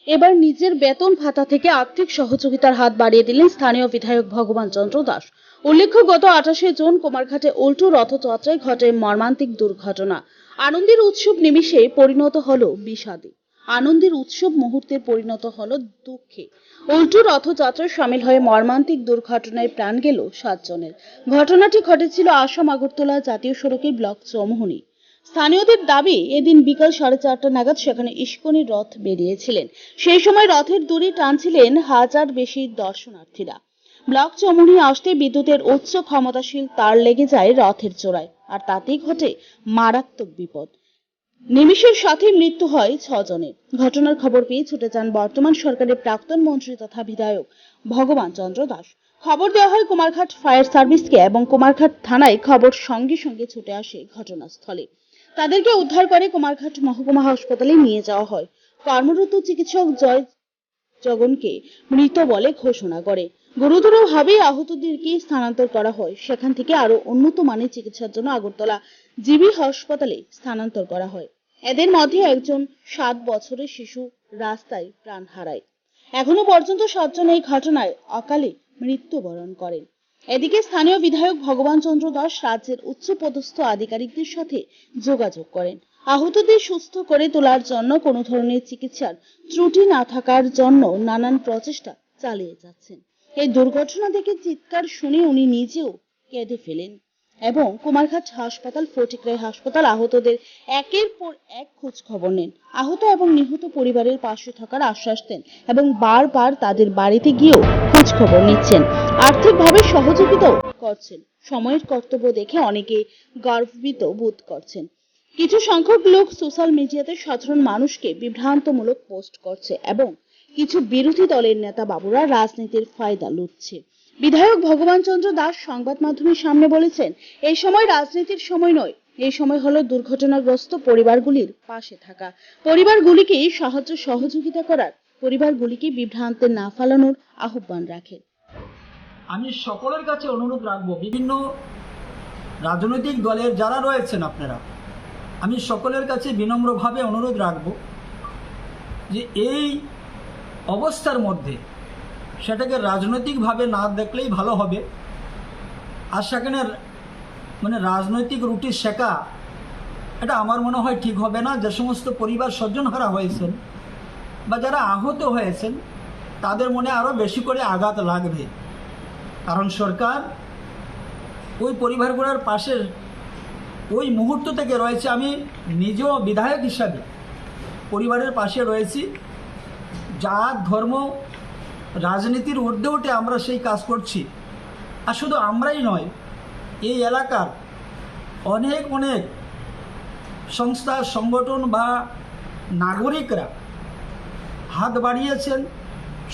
এবার নিজের বেতন ভাতা থেকে আর্থিক সহযোগিতার হাত বাড়িয়ে দিলেন স্থানীয় বিধায়ক ভগবান চন্দ্র দাস। উল্লেখ্য, গত 28শে জুন কুমারঘাটে উল্টো রথযাত্রায় ঘটে মর্মান্তিক দুর্ঘটনা। আনন্দের উৎসব নিমিষে পরিণত হলো বিষাদে। আনন্দের উৎসব মুহূর্তে পরিণত হলো দুঃখে। উল্টো রথযাত্রায় সামিল হয়ে মর্মান্তিক দুর্ঘটনায় প্রাণ গেল 7 জনের। ঘটনাটি ঘটেছিল আসাম আগরতলা জাতীয় সড়কের ব্লক চৌমুহনী। স্থানীয়দের দাবি, এদিন বিকাল 4:30 নাগাদ সেখানে ইস্কনের রথ বেরিয়েছিলেন। সেই সময় রথের দড়ি টানছিলেন হাজার বেশি দর্শনার্থীরা। ব্লক চৌমুহনী আসতে বিদ্যুতের উচ্চ ক্ষমতাশীল তার লেগে যায় রথের চূড়ায়, আর তাতেই ঘটে মারাত্মক বিপদ। নিমিষের সাথে মৃত্যু হয় 6 জনের। ঘটনার খবর পেয়ে ছুটে যান বর্তমান সরকারের প্রাক্তন মন্ত্রী তথা বিধায়ক ভগবান চন্দ্র দাস। খবর দেওয়া হয় কুমারঘাট ফায়ার সার্ভিসকে এবং কুমারঘাট থানায় খবর সঙ্গে সঙ্গে ছুটে আসে ঘটনাস্থলে। তাদেরকে উদ্ধার করে কুমারঘাট মহকুমা হাসপাতালে নিয়ে যাওয়া হয়। কর্মরত চিকিৎসক জয় জগনকে মৃত বলে ঘোষণা করে। গুরুতরভাবে আহতদেরকে স্থানান্তর করা হয়। সেখান থেকে আরো উন্নত মানের চিকিৎসার জন্য আগরতলা জিবি হাসপাতালে স্থানান্তর করা হয়। এদের মধ্যে একজন 7 বছরের শিশু রাস্তায় প্রাণ হারায়। এখনো পর্যন্ত 7 জন এই ঘটনায় অকালে মৃত্যুবরণ করেন। এদিকে স্থানীয় বিধায়ক ভগবান চন্দ্র দাস রাজ্যের উচ্চপদস্থ আধিকারিকদের সাথে যোগাযোগ করেন। আহতদের সুস্থ করে তোলার জন্য কোনো ধরনের চিকিৎসার ত্রুটি না থাকার জন্য নানান প্রচেষ্টা চালিয়ে যাচ্ছেন। এই দুর্ঘটনা দেখে চিৎকার শুনে উনি নিজেও কেঁদে ফেলেন এবং কুমারঘাট হাসপাতাল, ফটিকরায় হাসপাতাল আহতদের একের পর এক খোঁজ খবর নেন। আহত এবং নিহত পরিবারের পাশে থাকার আশ্বাস দেন এবং বারবার তাদের বাড়িতে গিয়েও খোঁজ খবর নিচ্ছেন। আর্থিকভাবে সহযোগিতাও করছেন। সময়ের কর্তব্য দেখে অনেকে গর্বিত বোধ করছেন। কিছু সংখ্যক লোক সোশ্যাল মিডিয়াতে সাধারণ মানুষকে বিভ্রান্তমূলক পোস্ট করছে এবং কিছু বিরোধী দলের নেতা বাবুরা রাজনীতির ফায়দা লুটছে। বিধায়ক ভগবান চন্দ্র দাস সংবাদ মাধ্যমের সামনে বলেছেন, এই সময় রাজনীতির সময় নয়, এই সময় হলো দুর্ঘটনাগ্রস্ত পরিবারগুলির পাশে থাকা, পরিবারগুলিকে সাহায্য সহযোগিতা করার, পরিবারগুলিকে বিভ্রান্তে না ফেলানোর আহ্বান রাখেন। আমি সকলের কাছে অনুরোধ রাখবো, বিভিন্ন রাজনৈতিক দলের যারা রয়েছেন আপনারা, আমি সকলের কাছে বিনম্রভাবে অনুরোধ রাখবো যে এই অবস্থার মধ্যে সেটাকে রাজনৈতিকভাবে না দেখলেই ভালো হবে। আর সেখানে রাজনৈতিক রুটি শেখা, এটা আমার মনে হয় ঠিক হবে না। যে সমস্ত পরিবার স্বজনহারা হয়েছেন বা যারা আহত হয়েছেন তাদের মনে আরও বেশি করে আঘাত লাগবে, কারণ সরকার ওই পরিবারগুলোর পাশে ওই মুহূর্ত থেকে রয়েছে। আমি নিজেও বিধায়ক হিসাবে পরিবারের পাশে রয়েছি। জাত ধর্ম রাজনীতির ঊর্ধ্বে উঠে আমরা সেই কাজ করছি। আর শুধু আমরাই নয়, এই এলাকার অনেক অনেক সংস্থা, সংগঠন বা নাগরিকরা হাত বাড়িয়েছেন,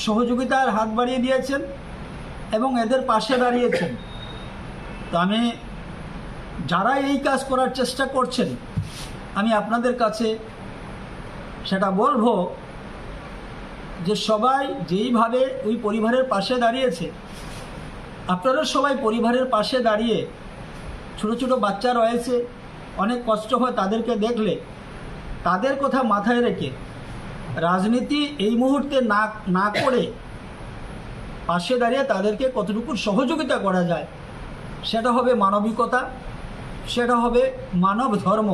সহযোগিতার হাত বাড়িয়ে দিয়েছেন এবং এদের পাশে দাঁড়িয়েছেন। তো আমি যারা এই কাজ করার চেষ্টা করছেন, আমি আপনাদের কাছে সেটা বলবো যে সবাই যেইভাবে ওই পরিবারের পাশে দাঁড়িয়েছে, আপনারা সবাই পরিবারের পাশে দাঁড়িয়ে, ছোট ছোট বাচ্চা রয়েছে, অনেক কষ্ট হয় তাদেরকে দেখলে, তাদের কথা মাথায় রেখে রাজনীতি এই মুহূর্তে না করে পাশে দাঁড়িয়ে তাদেরকে কতটুকু সহযোগিতা করা যায়, সেটা হবে মানবিকতা, সেটা হবে মানব ধর্ম।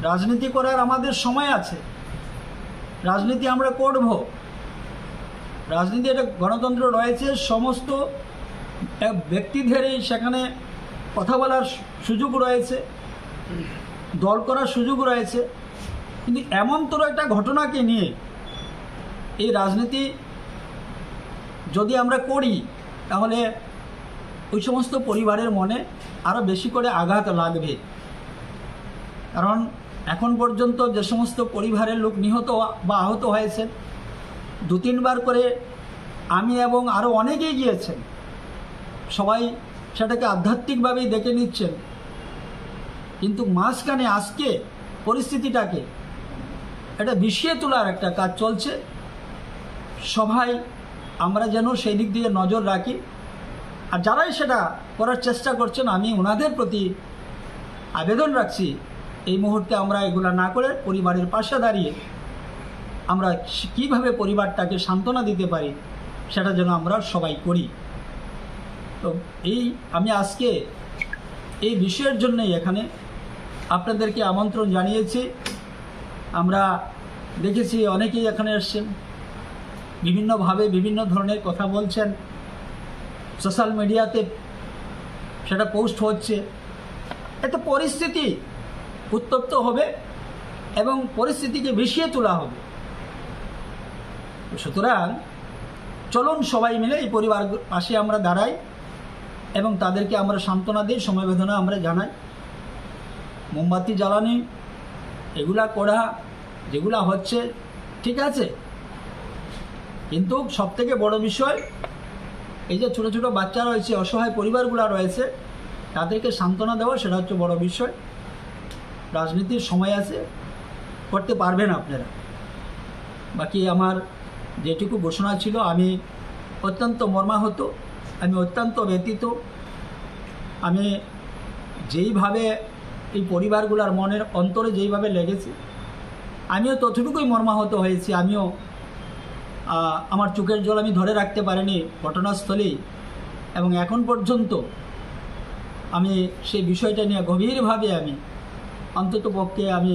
রাজনীতি করার আমাদের সময় আছে, রাজনীতি আমরা করব। রাজনীতি একটা গণতন্ত্র রয়েছে, সমস্ত ব্যক্তিদেরই সেখানে কথা বলার সুযোগ রয়েছে, দল করার সুযোগ রয়েছে। কিন্তু এমন তোর একটা ঘটনাকে নিয়ে এই রাজনীতি যদি আমরা করি, তাহলে ওই সমস্ত পরিবারের মনে আরও বেশি করে আঘাত লাগবে। কারণ এখন পর্যন্ত যে সমস্ত পরিবারের লোক নিহত বা আহত হয়েছেন, 2-3 বার করে আমি এবং আরও অনেকেই গিয়েছেন, সবাই সেটাকে আধ্যাত্মিকভাবেই দেখে নিচ্ছেন। কিন্তু মাঝখানে আজকে পরিস্থিতিটাকে এটা বিষিয়ে তোলার একটা কাজ চলছে। সবাই আমরা যেন সেই দিক দিয়ে নজর রাখি। আর যারাই সেটা করার চেষ্টা করছেন, আমি ওনাদের প্রতি আবেদন রাখছি, এই মুহূর্তে আমরা এগুলো না করে পরিবারের পাশে দাঁড়িয়ে আমরা কীভাবে পরিবারটাকে সান্ত্বনা দিতে পারি সেটা যেন আমরা সবাই করি। তো আমি আজকে এই বিষয়ের জন্যই এখানে আপনাদেরকে আমন্ত্রণ জানিয়েছি। আমরা দেখেছি অনেকেই এখানে এসছেন, বিভিন্নভাবে বিভিন্ন ধরনের কথা বলছেন, সোশ্যাল মিডিয়াতে সেটা পোস্ট হচ্ছে। এতে পরিস্থিতি উত্তপ্ত হবে এবং পরিস্থিতিকে বিষিয়ে তোলা হবে। সুতরাং চলুন সবাই মিলে এই পরিবার পাশে আমরা দাঁড়াই এবং তাদেরকে আমরা সান্ত্বনা দিই, সমবেদনা আমরা জানাই। মোমবাতি জ্বালানি এগুলা করা যেগুলা হচ্ছে ঠিক আছে, কিন্তু সবথেকে বড় বিষয় এই যে ছোটো ছোটো বাচ্চা রয়েছে, অসহায় পরিবারগুলো রয়েছে, তাদেরকে সান্ত্বনা দেওয়া, সেটা হচ্ছে বড় বিষয়। রাজনীতির সময় আছে, করতে পারবেন আপনারা। বাকি আমার যেটুকু ঘোষণা ছিল, আমি অত্যন্ত মর্মাহত, আমি অত্যন্ত ব্যথিত। আমি যেইভাবে এই পরিবারগুলোর মনের অন্তরে যেইভাবে লেগেছে, আমিও ততটুকুই মর্মাহত হয়েছি। আমিও আমার চোখের জল আমি ধরে রাখতে পারিনি ঘটনাস্থলেই, এবং এখন পর্যন্ত আমি সেই বিষয়টা নিয়ে গভীরভাবে আমি অন্ততপক্ষে আমি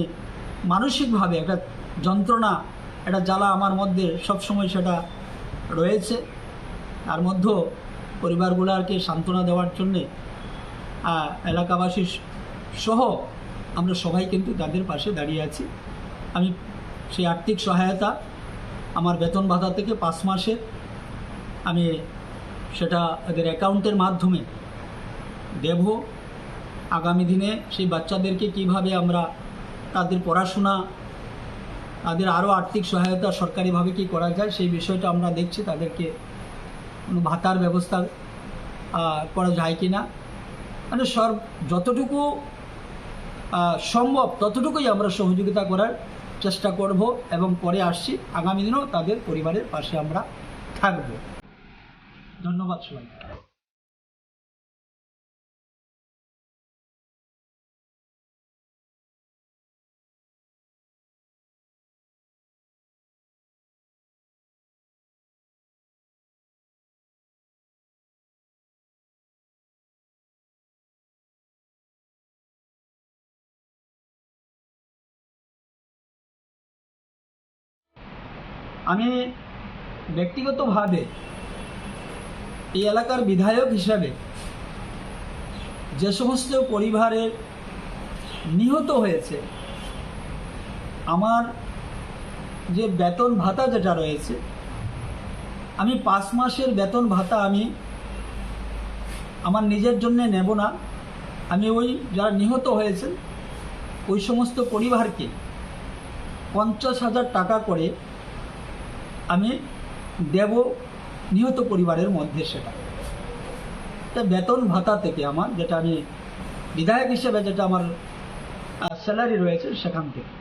মানসিকভাবে একটা যন্ত্রণা, একটা জ্বালা আমার মধ্যে সবসময় সেটা রয়েছে। তার মধ্যেও পরিবারগুলোকে সান্ত্বনা দেওয়ার জন্যে এলাকাবাসী সহ আমরা সবাই কিন্তু তাদের পাশে দাঁড়িয়ে আছি। আমি সেই আর্থিক সহায়তা আমার বেতন ভাতা থেকে 5 মাসের আমি সেটা এদের অ্যাকাউন্টের মাধ্যমে দেব। আগামী দিনে সেই বাচ্চাদেরকে কিভাবে আমরা তাদের পড়াশোনা, তাদের আরও আর্থিক সহায়তা সরকারিভাবে কি করা যায় সেই বিষয়টা আমরা দেখছি। তাদেরকে কোনো ভাতার ব্যবস্থা করা যায় কি না, মানে যতটুকু সম্ভব ততটুকুই আমরা সহযোগিতা করার চেষ্টা করব এবং পরে আসছি। আগামী দিনেও তাদের পরিবারের পাশে আমরা থাকব। ধন্যবাদ সবাই। আমি ব্যক্তিগতভাবে এই এলাকার বিধায়ক হিসাবে যে সমস্ত পরিবারের নিহত হয়েছে, আমার যে বেতন ভাতা যেটা রয়েছে, আমি 5 মাসের বেতন ভাতা আমি আমার নিজের জন্য নেব না। আমি ওই যারা নিহত হয়েছেন ওই সমস্ত পরিবারকে 50,000 টাকা করে আমি দেব নিহত পরিবারের মধ্যে। সেটা বেতন ভাতা থেকে আমার, যেটা আমি বিধায়ক হিসেবে যেটা আমার স্যালারি রয়েছে সেখান থেকে।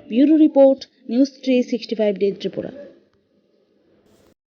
Bureau report, news 365 day Tripura.